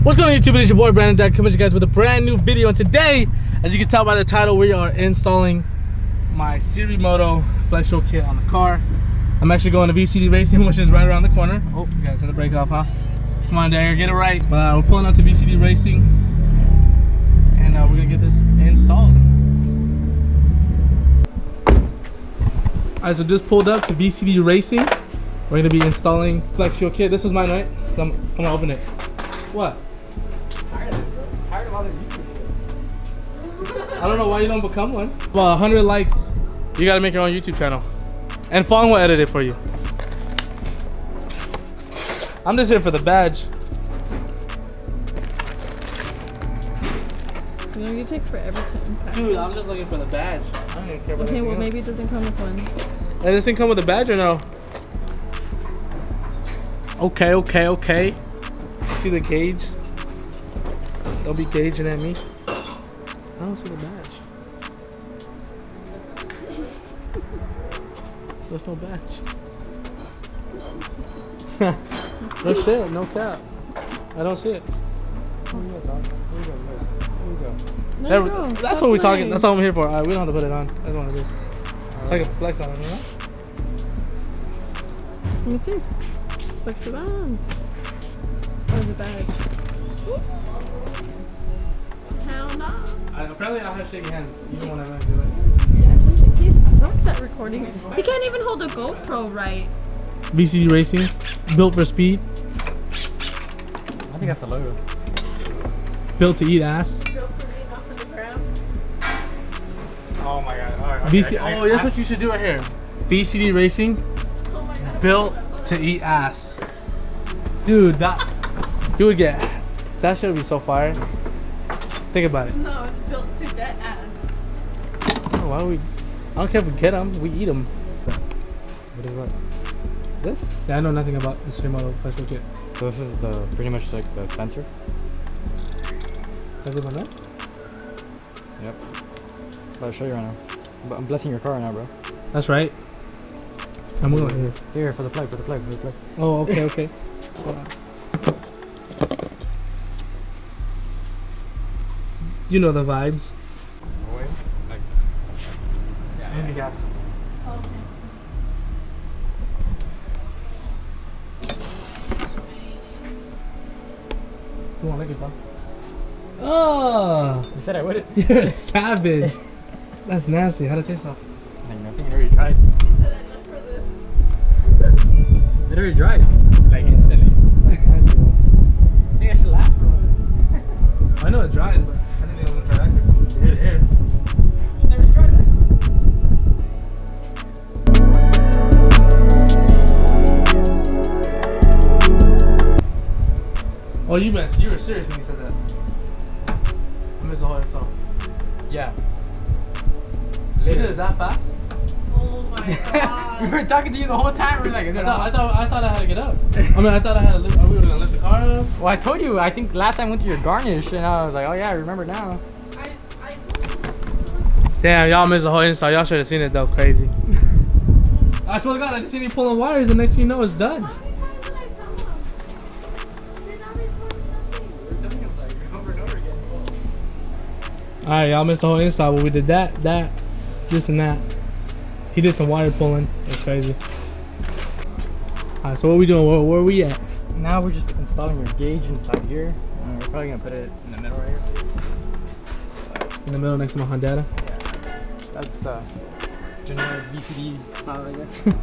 What's going on YouTube? It's your boy Brandon Dad coming to you guys with a brand new video, and today, as you can tell by the title, we are installing my SiriMoto flex show kit on the car. I'm actually going to VCD Racing, which is right around the corner. Oh, you guys, turn the brake off, huh? Come on, Daniel, get it right. We're pulling out to VCD Racing, and we're gonna get this installed. Alright, so just pulled up to VCD Racing. We're gonna be installing flex show kit. This is mine, right? Come on, open it. What? Tired of all the YouTube videos. I don't know why you don't become one. Well, 100 likes, you gotta make your own YouTube channel. And Fong will edit it for you. I'm just here for the badge. You know, you take forever to unpack. Dude, I'm just looking for the badge. I don't even care about Okay, well, else. maybe it doesn't come with one. And this didn't come with a badge or no? Okay. You see the gauge? Don't be gauging at me. I don't see the badge. There's no badge. That's it, no cap. I don't see it. Here you go, dog. Here you go. Here you go. There you go. That's Stop what we're talking. playing. That's all I'm here for. Alright, we don't have to put it on. That's what it is. So I can flex on it, you know? Let me see. Flex the band. Or the badge. Hell no. Apparently I have shaky hands. You don't want to do it. Yeah, he sucks at recording. He can't even hold a GoPro right. VCD Racing, built for speed, I think that's the logo. built to eat ass. Built for being off of the ground. Oh my god. Alright. Oh, that's what you should do right here. VCD Racing, Oh my god. built to eat ass. Dude, that you would get. That should be so fire. Think about it. No, it's built to get ass. Oh, why do we? I don't care if we get them. We eat them. What is what? This? Yeah, I know nothing about the SiriMoto special kit. So this is the pretty much like the sensor. Does anyone know? Yep. I'll show you right now. But I'm blessing your car right now, bro. That's right. I'm going here. Here for the plug. Oh, okay. Hold on. You know the vibes. Wait. Like. Yeah. Maybe gas. Okay. You won't like it though. Oh, You said I wouldn't. you're a savage. That's nasty. How'd it taste though? Like nothing. It already dried. He said I look for this. It already dried. Like instantly. That's nasty though. I think I should last for one. I know it dries, but I didn't think it was gonna dry that quick from ear to ear. She never tried it. Oh, you were serious when you said that. I missed the whole install. Yeah. You did it that fast? Oh my We god. were talking to you the whole time. We were like, I thought I had to get up. I mean, I thought I had to lift. We were gonna lift the car up. well, I told you. I think last time I went to your garnish, and I was like, oh yeah, I remember now. I told you this. Damn, y'all missed the whole install. Y'all should have seen it though. Crazy. I swear to God, I just seen you pulling wires, and next thing you know, it's done. Alright, y'all missed the whole install, but we did that, this, and that. He did some wire pulling. That's crazy. Alright, so what we doing? Where are we at? Now we're just installing your gauge inside here. And we're probably gonna put it in the middle right here. In the middle next to my Honda. Yeah. That's generic VCD style, I guess.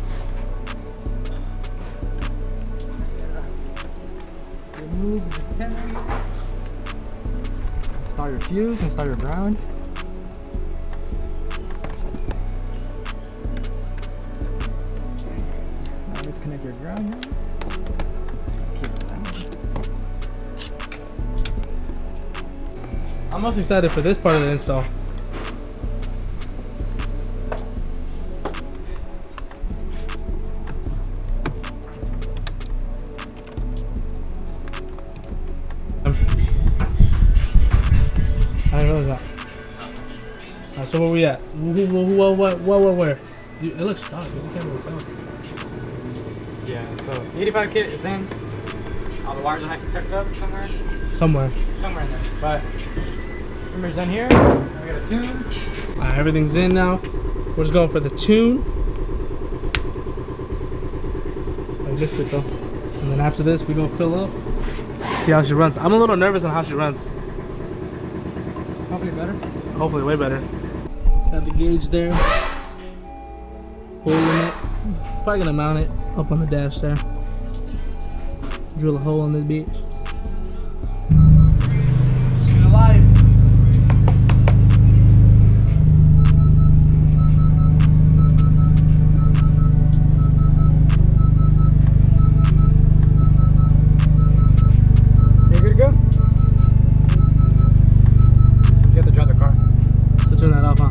Remove this tag. Install your fuse, install your ground. Now disconnect your ground here. I'm most excited for this part of the install. I didn't realize that. Alright, so where we at? Where? Dude, it looks stuck. You can't really tell. Yeah, so the 85 kit is in. All the wires are nice and tucked up somewhere. somewhere. Somewhere in there. But remember's done here. We got a tune. Alright, everything's in now. We're just going for the tune. I missed it though. And then after this, we're gonna fill up. See how she runs. I'm a little nervous on how she runs. Hopefully better. Hopefully way better. Got the gauge there. Holding it. Probably gonna mount it up on the dash there. Drill a hole on this bitch. She's alive. You're good to go? You have to drive the car. So turn that off, huh?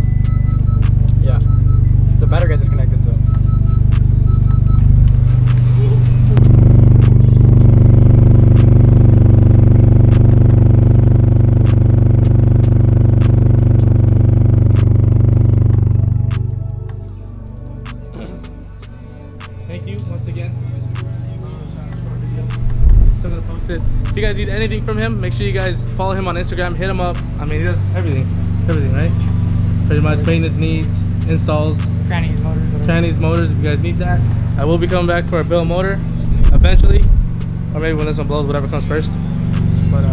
Yeah. The battery got disconnected, so. Thank you once again. Still gonna post it. If you guys need anything from him, make sure you guys follow him on Instagram. Hit him up. I mean, he does everything. Everything, right? Pretty much maintenance needs, installs, Trannies, motors, whatever. trannies, motors. If you guys need that, I will be coming back for a bill motor eventually, or maybe when this one blows, whatever comes first. But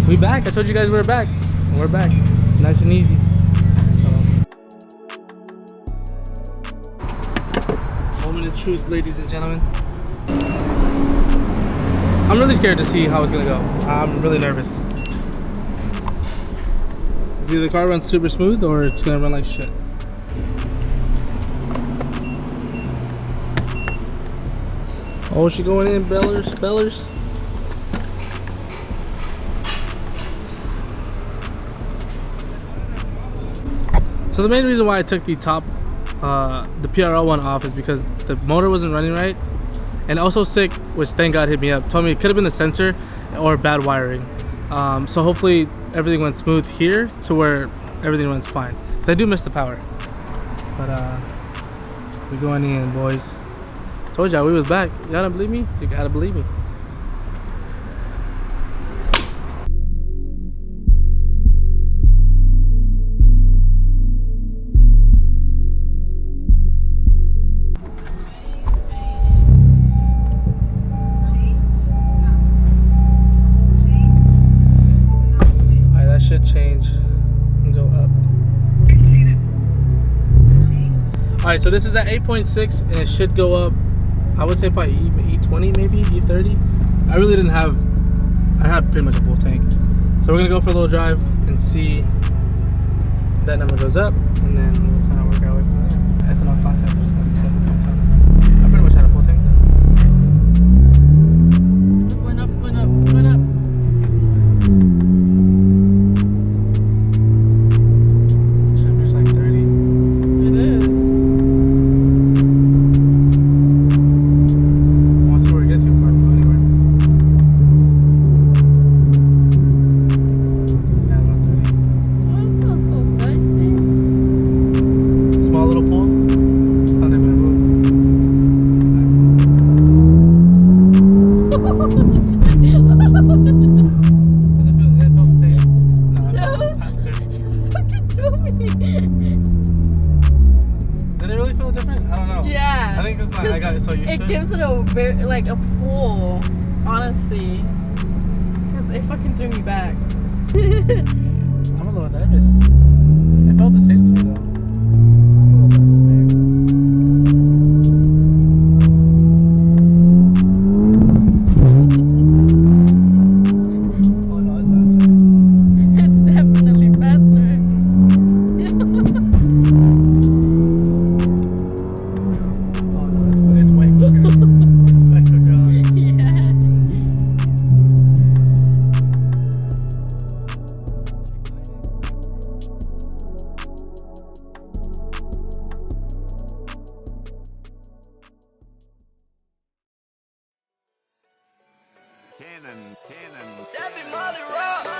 we back. I told you guys we were back, and we're back, nice and easy. Moment of truth, ladies and gentlemen. I'm really scared to see how it's gonna go. I'm really nervous. Either the car runs super smooth or it's gonna run like shit. Oh, she going in, bellers. So the main reason why I took the top, the PRL one off is because the motor wasn't running right. And also sick, which thank God hit me up, told me it could have been the sensor or bad wiring. So hopefully everything went smooth here to where everything runs fine. Cause I do miss the power. But we're going in, boys. Told y'all we was back. You gotta believe me? You gotta believe me. Should change and go up. Alright, so this is at 8.6 and it should go up, I would say probably E20 maybe, E30. I really didn't have, I had pretty much a full tank. So we're gonna go for a little drive and see if that number goes up, and then we'll kind of work our way from there. Ethanol content, just going to 7.7. I pretty much had a full tank. It's going up, it's going up, it's going up. It gives it a very, like a pull, honestly. Because it fucking threw me back. I'm a little nervous. It felt the same to me though. Oh no, it's faster. It's definitely faster. Oh no, it's way quicker. It's way quicker. Yeah. That be Molly Rock.